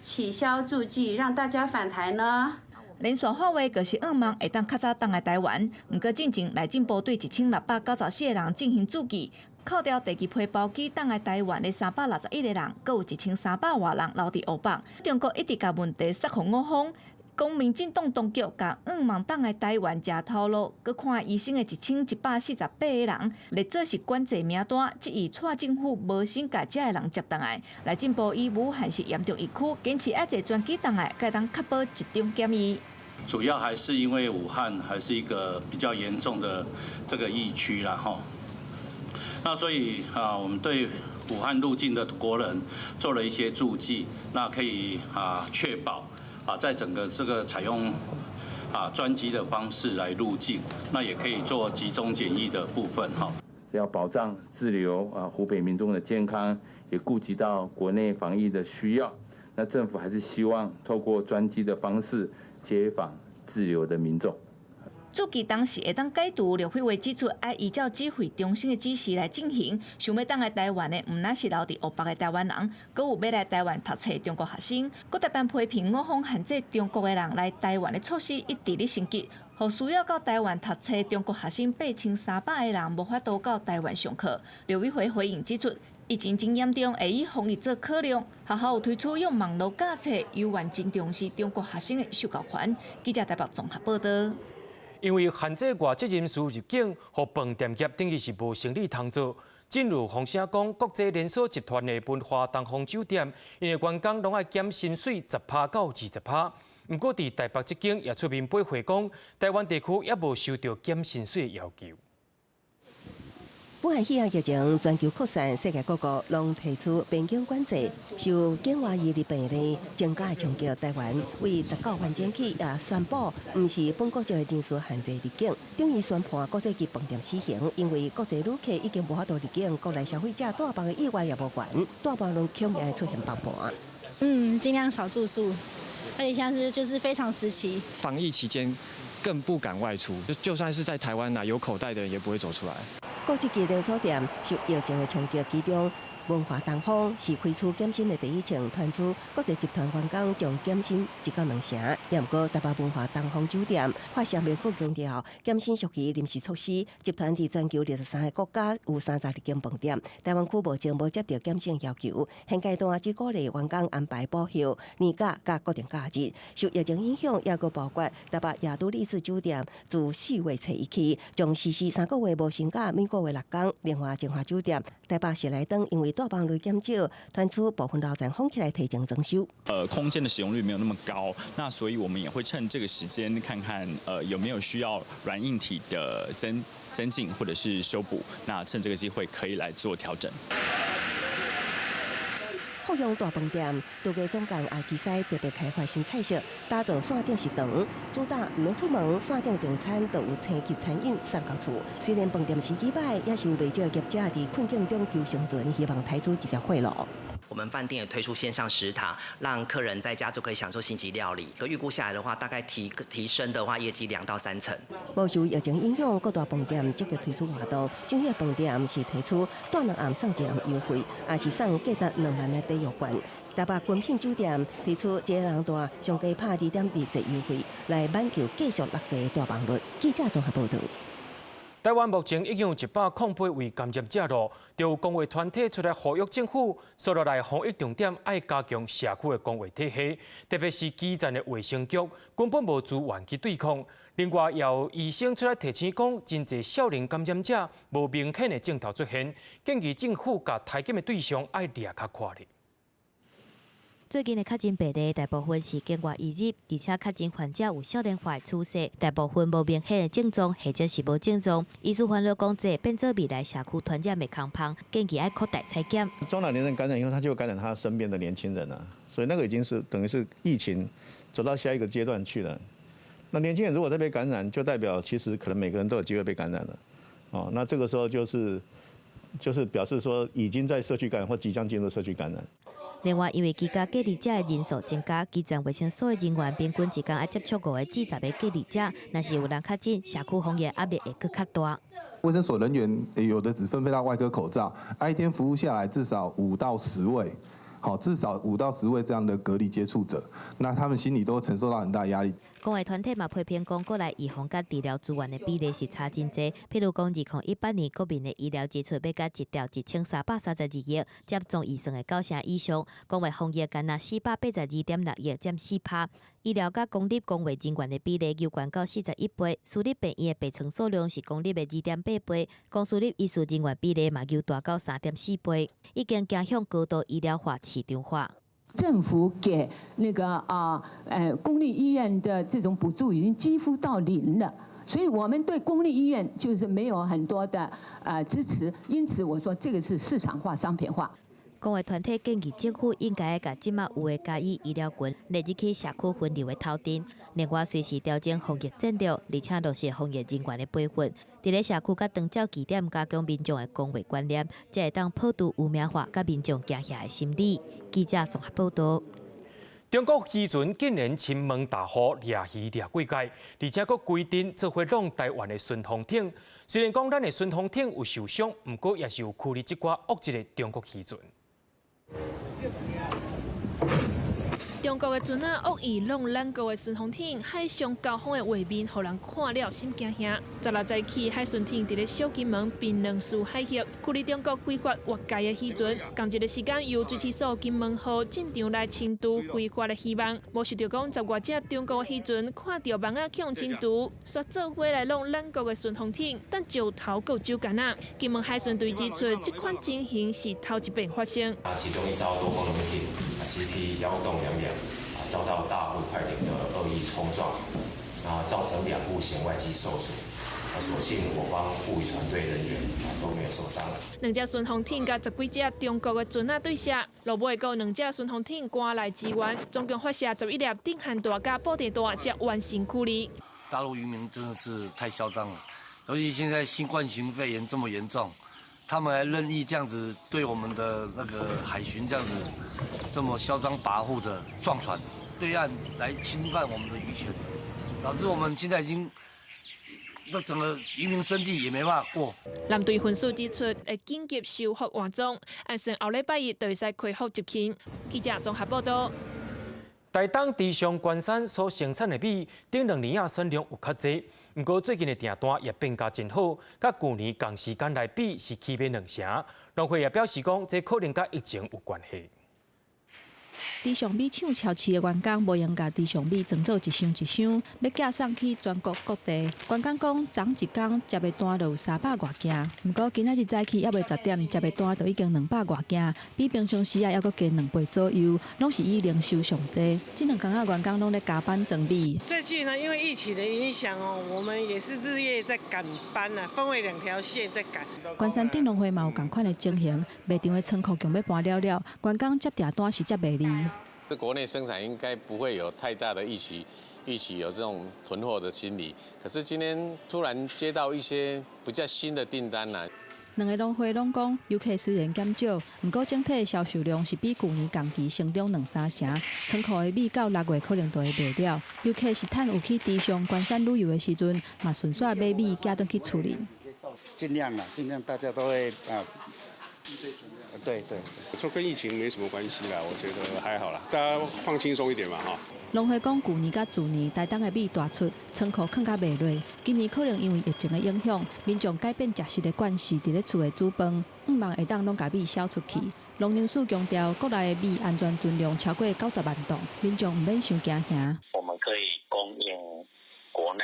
取消驻机，让大家返台呢？连续发话就是希望会当较早回来台湾。不过进前内政部对1694个人进行驻机，扣掉第2批包机回来台湾的361个人，阁有1300外人留伫乌北。中国一直甲问题撒互我方。讲民进党当局甲望回来台湾食头路，佮看医生的1148个人，列做是管制名单，质疑蔡政府无心甲这个人接回来。内政部以武汉是严重疫区，坚持要坐专机回来，才当确保集中检疫。主要还是因为武汉还是一个比较严重的这个疫区啦哈。那所以我们对武汉入境的国人做了一些注记，那可以确保。在整个这个采用专机的方式来入境，那也可以做集中检疫的部分哈。要保障滞留湖北民众的健康，也顾及到国内防疫的需要。那政府还是希望透过专机的方式接访滞留的民众。驻机当时会当解除，刘惠华指出，要依照指挥中心的指示来进行。想要回来台湾的，唔单是留伫乌北的台湾人，阁有要来台湾读册的中国学生。佮特别批评我方限制中国的人来台湾的措施一直咧升级，互需要到台湾读册的中国学生8300个人无法度到台湾上课。刘惠华回应指出，疫情真严重，会以防疫做考量。学校有推出用网络教册，犹原真重视中国学生的受教权。记者台北综合报道。因为限制外籍人士入境，互饭店业等于是无生意通做。正如风声讲，国际连锁集团的文华东方酒店，因为员工拢爱减薪水10%到20%。不过，伫台北这间也出面驳回讲，台湾地区也无受到减薪水的要求。武汉肺炎疫情全球扩散，世界各国拢提出边境管制，受境外移入病例增加的冲击。台湾为19反检起也宣布，唔是本国籍的人士限制入境，等于宣判国际级饭店死刑，因为国际旅客已经无法度入境，国内消费者大半的意外也无悬，大半拢恐也出现爆盘。尽量少住宿，而且现在就是非常时期，防疫期间更不敢外出，就算是在台湾有口袋的人也不会走出来。国际级连锁店受疫情的冲击，其中文华东方是开出减薪的第一枪，传出国际集团员工将减薪1到2成。也不过，台北文华东方酒店发声明府强调，减薪属于临时措施。集团伫全球23个国家有32间饭店，台湾区目前无接到减薪要求。现阶段只鼓励员工安排补休、年假甲固定假日。受疫情影响，也个包括台北亚都丽致酒店自4月初1起，将实施3个月无薪假，每个月6天。另外，金华酒店、台北喜来登因为大房率减少，传出部分老站封起来提前增收。空间的使用率没有那么高，那所以我们也会趁这个时间看看有没有需要软硬体的增进或者是修补，那趁这个机会可以来做调整。富阳大饭店度假总监阿基西特别开发新菜色，打造线顶食堂，主打唔免出门，线顶订餐都有青级餐饮送到厝。虽然饭店生意歹，也是有不少业者伫困境中求生存，希望抬出一条血路。我们饭店也推出线上食堂，让客人在家就可以享受星级料理。预估下来的话，大概提升的话，业绩2到3成。无受疫情影响，各大饭店积极推出活动。政府饭店是提出带2暗送1暗优惠，也是送价值2万的抵用券。台北君品酒店提出一个人大上加拍2.2折优惠，来挽救继续落地大房率。记者综合报道。台湾目前已经有108位感染者了，就公卫团体出来呼吁政府，所落来防疫重点爱加强社区的公卫体系，特别是基层的卫生局根本无资源去对抗。另外，也有医生出来提醒讲，真侪少年感染者无明显的症头出现，建议政府甲体检的对象爱抓较快咧。最近的确诊病例大部分是境外移入，而且确诊患者有少年化的趋势，大部分无明显的症状，或者是无症状。医师烦恼讲，这变做未来社区传染的空棚，建议爱扩大采检。中老年人感染以后，他就会感染他身边的年轻人啊，所以那个已经是等于是疫情走到下一个阶段去了。那年轻人如果再被感染，就代表其实可能每个人都有机会被感染了。哦，那这个时候就是表示说已经在社区感染或即将进入社区感染。另外，因为居家隔离者的人数增加，基层卫生所的人员平均一天要接触5个至10个隔离者，若是有人确诊，社区防疫压力会更较大。卫生所人员有的只分配到外科口罩，一天服务下来至少5到10位。好，至少5到10位这样的隔离接触者，那他们心里都承受到很大压力。公卫团体嘛批评讲，国内预防甲治疗资源的比例是差真济。譬如讲，2018年国民的医疗支出要甲1兆1332亿，接种预算的9成以上。公卫防疫干那482.6亿，占4%。医疗甲公立公卫人员的比例又悬到41倍，私立病院的病床数量是公立的2.8倍，公私立医师人员比例嘛又大到3.4倍，已经走向高度医疗化、市场化。政府给那个公立医院的这种补助已经几乎到0了，所以我们对公立医院就是没有很多的支持，因此我说这个是市场化、商品化。公卫团体建议政府应该把即马有的嘉义医疗群列入去社区分流的头阵，另外随时调整防疫战略，而且落实防疫人员的培训，伫咧社区甲长照据点加强民众的公卫观念，才会当破除污名化甲民众惊吓的心理。记者综合报道。中国渔船竟然亲门大户掠鱼掠过界，而且佫规定做伙弄台湾的顺风艇。虽然讲咱的顺风艇有受伤，不过也是有驱离即寡恶质的中国渔船。中国的船仔恶意弄咱国的顺风艇，海上交锋的画面，互人看了心惊吓。16早起，海巡艇伫咧小金门滨两苏海峡，距离中国非法越界的渔船，同一个时间由追缉所金门号进场来清除非法的渔网。无想到讲10外只中国的渔船看到网仔向清除，煞做伙来弄咱国的顺风艇，但石头够酒干啊！金门海巡队指出，这款情形是头一遍发生。其中一艘多功能艇CP幺洞22遭到大陆快艇的恶意冲撞，造成2部舷外机受损。所幸我方护渔船队人员都没有受伤。2只顺风艇甲10几只中国的船仔对射，落尾还有2只顺风艇赶来支援，总共发射11粒定涵大甲布袋大，才完成驱离。大陆渔民真的是太嚣张了，尤其现在新冠肺炎这么严重。他们还任意这样子对我们的那个海巡这样子这么嚣张跋扈的撞船，对岸来侵犯我们的渔权，导致我们现在已经这整个渔民生计也没办法过。蓝队分数指出，会紧急修复换装，按算后礼拜一就会使恢复接勤。记者综合报道。台东池上关山所生产的米，顶2年产量有较济，不过最近的订单也变价真好，甲去年同时间来比是起码2成。农会也表示讲，这可能甲疫情有关系。池上米厂超市的员工无用甲池上米装做一箱一箱，要寄送去全国各地。员工讲，昨一天接的单就有300多件，不过今仔日早起还未10点，接的单就已经200多件，比平常时还佫加2倍左右，拢是以零售上济。这2天员工拢咧加班整米。最近呢，因为疫情的影响我们也是日夜在赶班分为2条线在赶。关山顶农会嘛有同款的情形，卖场的仓库强要搬了，员工接订单是接袂离。是国内生产应该不会有太大的预期有这种囤货的心理。可是今天突然接到一些比较新的订单呢。两个农会拢讲，游客虽然减少，不过整体销售量是比去年同期成长2-3成。仓库的米到6月可能都会卖了。游客是趁有去池上关山旅游的时阵，嘛顺续买米寄回去厝里。尽量大家都会对，说跟疫情没什么关系啦，我觉得还好啦，大家放轻松一点嘛哈。农会讲，去年甲自年台东的米大出，仓库放甲卖落。今年可能因为疫情的影响，民众改变食食的惯势，伫咧厝的煮饭，希望会当拢甲米销出去。农粮署强调，国内的米安全存量超过90万吨，民众唔免伤惊吓。我们可以供应国内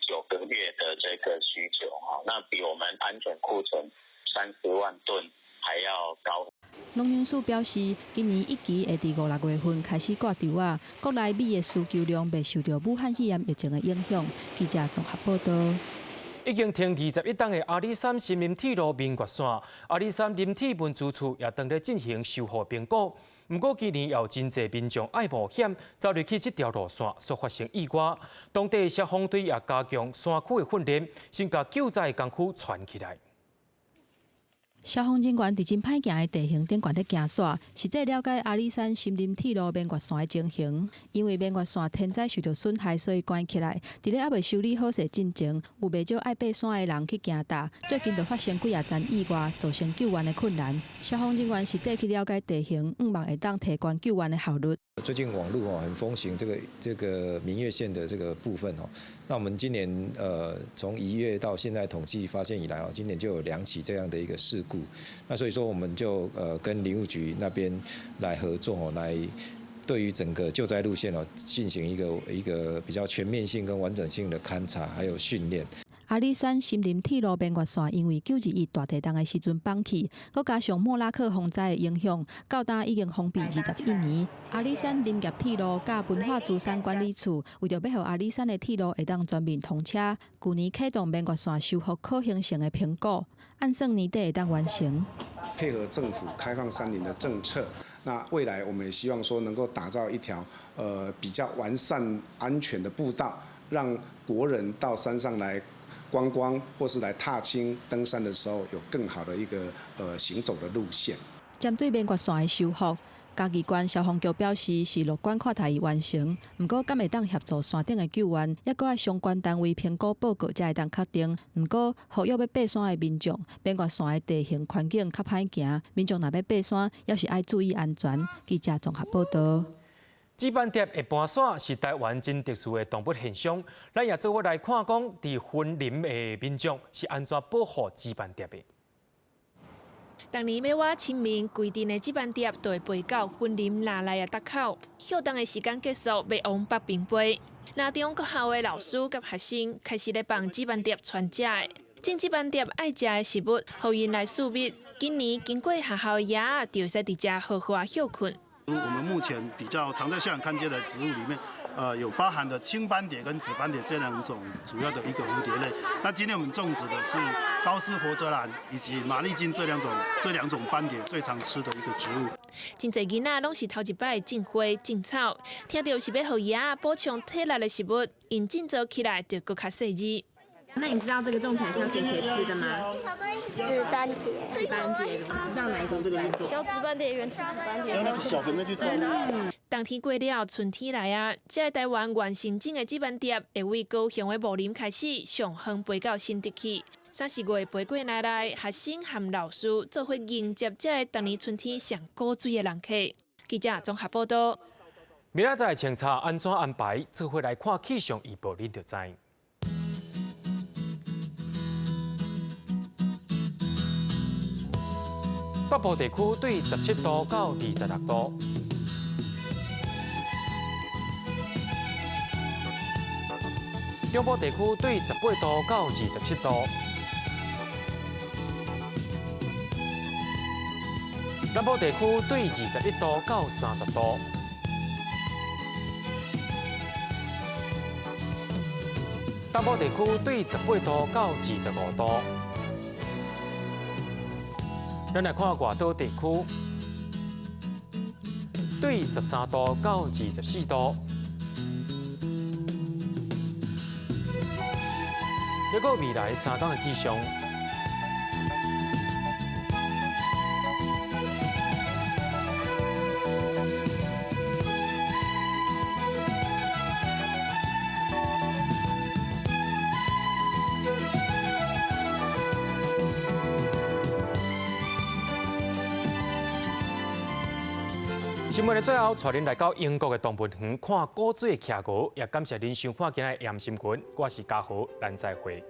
9个月的这个需求，那比我们安全库存30万吨还要高。农粮署表示，今年一期会伫5、6月份开始挂稻啊，国内米的需求量未受到武汉肺炎疫情的影响。记者综合报道。已经停21档的阿里山森林铁路明月线，阿里山林铁文资处也正在进行修复评估。不过今年有真侪民众爱冒险，走入去这条路线，所发生意外。当地消防队也加强山区的训练，先把救灾工具串起来。消防人员伫真歹行的地形顶悬咧行线，实际了解阿里山森林铁路明月线的情形。因为明月线天灾受到损害，所以关起来。伫咧还未修理好势进前，有袂少爱爬山的人去行踏。最近就发生几啊件意外，造成救援的困难。消防人员实际去了解地形，希望会当提高救援的效率。最近网络很风行这个明月线的这个部分哦，那我们今年从1月到现在统计发现以来哦，今年就有2起这样的一个事故，那所以说我们就跟林务局那边来合作哦，来对于整个救灾路线哦进行一个比较全面性跟完整性的勘察还有训练。阿里山森林铁路明月线因为921大地震的时阵放弃，佮加上莫拉克风灾的影响，到今已经封闭21年。阿里山林业铁路甲文化资产管理处为着要让阿里山的铁路会当全面通车，去年启动明月线修复可行性的评估，按算年底会当完成。配合政府开放山林的政策，那未来我们也希望说能够打造一条比较完善、安全的步道，让国人到山上来观光或是来踏青登山的时候，有更好的一个行走的路线。针对明月线的修复，嘉义县消防局表示是乐观看待已完成，不过敢会当协助山顶的救援，也搁爱相关单位评估报告才会当确定。不过，呼吁要爬山的民众，明月线的地形环境较歹行，民众若要爬山，也是爱注意安全。记者综合报道。纸板碟的搬山是台湾真特殊的动物现象，咱也做伙来看讲，伫森林的民众是安怎保护纸板碟的。当年要我清明规定的纸板碟，就会飞到森林哪来的搭口。休动的时间结束，要往北边飞。那中国校的老师甲学生开始咧帮纸板碟传食的，种纸板碟爱食的食物，互因来试蜜。今年经过学校的爷仔，就会使伫遮好好休困。我们目前比较常在校园看见的植物里面，有包含的青斑蝶跟紫斑蝶这2种主要的一个蝴蝶类。那今天我们种植的是高斯佛泽兰以及马利金这两种斑蝶最常吃的一个植物。真侪囡仔拢是头一摆种花种草，听到是要互爷仔补充体力的食物，因种植起来就更较细致。那你知道这个种起来是要给谁吃的吗？紫斑蝶。紫斑蝶，知道哪一种紫斑蝶？小紫斑蝶、原始紫斑蝶。那个小的那去种。冬天过了，春天来啊！这台湾原生种的纸板碟会为高雄的武林开始，上远飞到新竹去。30月飞过来，学生和老师做伙迎接这个当年春天上古水的人客。记者综合报道。明仔载清查安怎安排，做伙来看气象预报，恁就知。北部地区对17度到26度，中部地区对18度到27度，南部地区对21度到30度，东部地区对18度到25度。咱来看外岛地区，对13度到24度。结果未来3天的气象，新闻的最后，带恁来到英国的动物园看古水的骑鹅，也感谢您收看今日的盐新闻，我是嘉豪，咱再会。